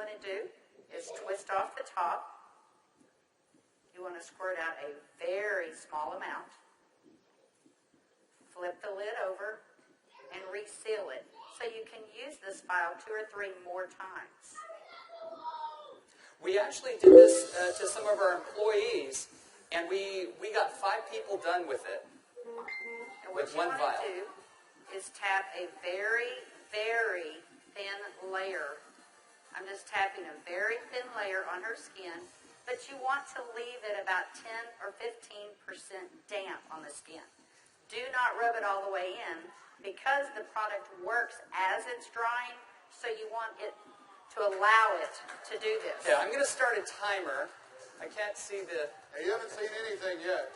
want to do is twist off the top. You want to squirt out a very small amount. Flip the lid over and reseal it so you can use this file 2 or 3 more times. We actually did this to some of our employees, and we got 5 people done with it. And what you want to do is tap a very, very thin layer. I'm just tapping a very thin layer on her skin, but you want to leave it about 10 or 15% damp on the skin. Do not rub it all the way in because the product works as it's drying, so you want it to allow it to do this. Yeah, I'm going to start a timer. I can't see the... Hey, you haven't seen anything yet.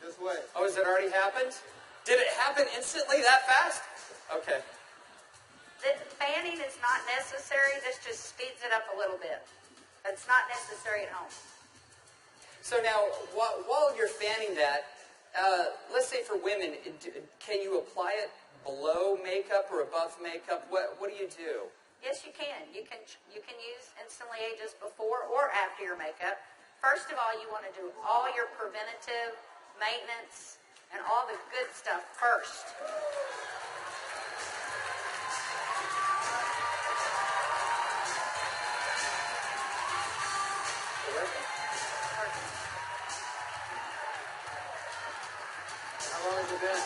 Just wait. Oh, has it already happened? Did it happen instantly that fast? Okay. The fanning is not necessary. This just speeds it up a little bit. It's not necessary at home. So now, while you're fanning that, let's say for women, can you apply it below makeup or above makeup? What do you do? Yes, you can. You can use Instantly Ageless before or after your makeup. First of all, you want to do all your preventative maintenance and all the good stuff first. How long has it been?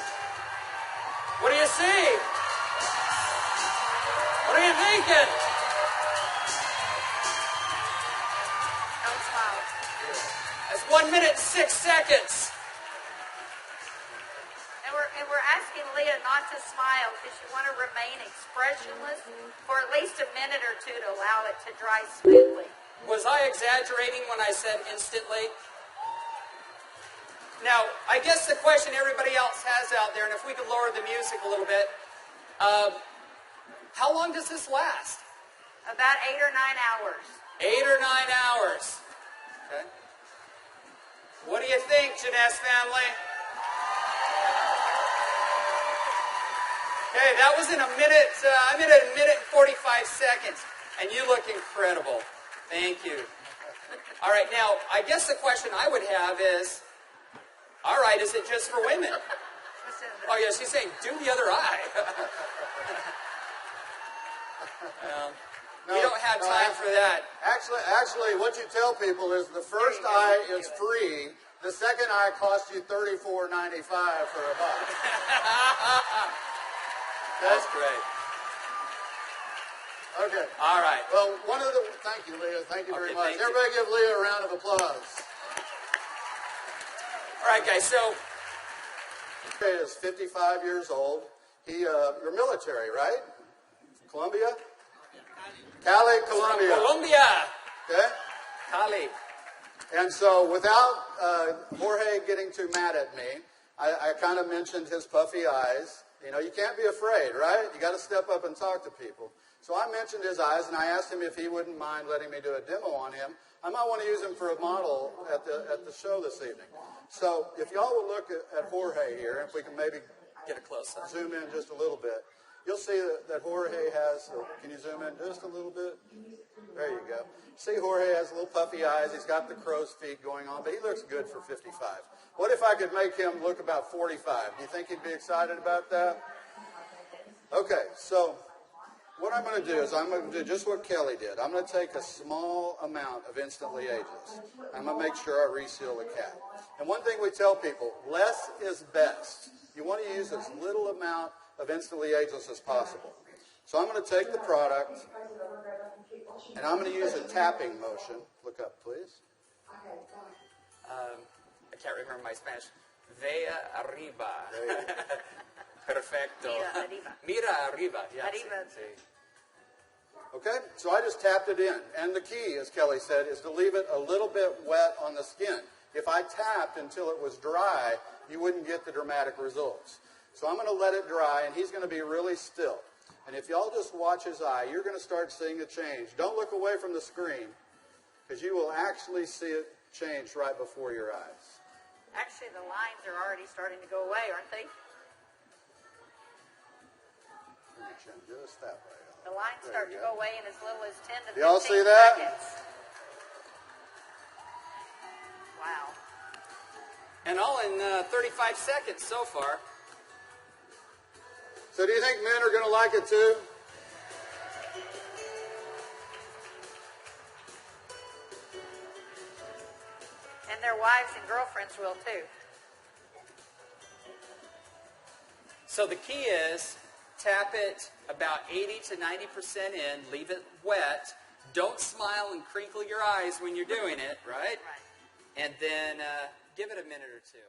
What do you see? What are you thinking? Don't smile. That's 1 minute and 6 seconds. And we're asking Leah not to smile because you want to remain expressionless for at least a minute or 2 to allow it to dry smoothly. Was I exaggerating when I said instantly? Now, I guess the question everybody else has out there, and if we could lower the music a little bit, how long does this last? About 8 or 9 hours. 8 or 9 hours. Okay. What do you think, Jeunesse family? Okay, that was in a minute, I'm at 1 minute and 45 seconds, and you look incredible. Thank you. All right, now, I guess the question I would have is, all right, is it just for women? Oh, yeah, she's saying, do the other eye. We don't have time for that. Actually, what you tell people is the first eye is free. The second eye costs you $34.95 for a buck. That's great. Okay. All right. Well, thank you, Leah. Thank you very much. Everybody give Leah a round of applause. All right, guys, so... He is 55 years old. You're military, right? Colombia? Cali, Colombia. Colombia. Okay? Cali. And so without Jorge getting too mad at me, I kind of mentioned his puffy eyes. You know, you can't be afraid, right? You got to step up and talk to people. So I mentioned his eyes, and I asked him if he wouldn't mind letting me do a demo on him. I might want to use him for a model at the show this evening. So if y'all will look at Jorge here, if we can maybe get a close-up, zoom in just a little bit, you'll see that Jorge has, can you zoom in just a little bit? There you go. See, Jorge has little puffy eyes. He's got the crow's feet going on, but he looks good for 55. What if I could make him look about 45? Do you think he'd be excited about that? Okay, so what I'm going to do is I'm going to do just what Kelly did. I'm going to take a small amount of Instantly Ageless. I'm going to make sure I reseal the cap. And one thing we tell people, less is best. You want to use as little amount of Instantly Ageless as possible. So I'm going to take the product, and I'm going to use a tapping motion. Look up, please. I can't remember my Spanish. Vea arriba. Perfecto. Mira arriba. Mira arriba. Yeah, Arriba. sí. Okay, so I just tapped it in. And the key, as Kelly said, is to leave it a little bit wet on the skin. If I tapped until it was dry, you wouldn't get the dramatic results. So I'm going to let it dry, and he's going to be really still. And if y'all just watch his eye, you're going to start seeing a change. Don't look away from the screen, because you will actually see it change right before your eyes. Actually, the lines are already starting to go away, aren't they? Just that way. The lines start to go away in as little as 10 to 15 Y'all see that? seconds. Wow. And all in 35 seconds so far. So do you think men are going to like it too? And their wives and girlfriends will too. So the key is tap it about 80 to 90% in, leave it wet. Don't smile and crinkle your eyes when you're doing it, right? Right. And then give it a minute or two.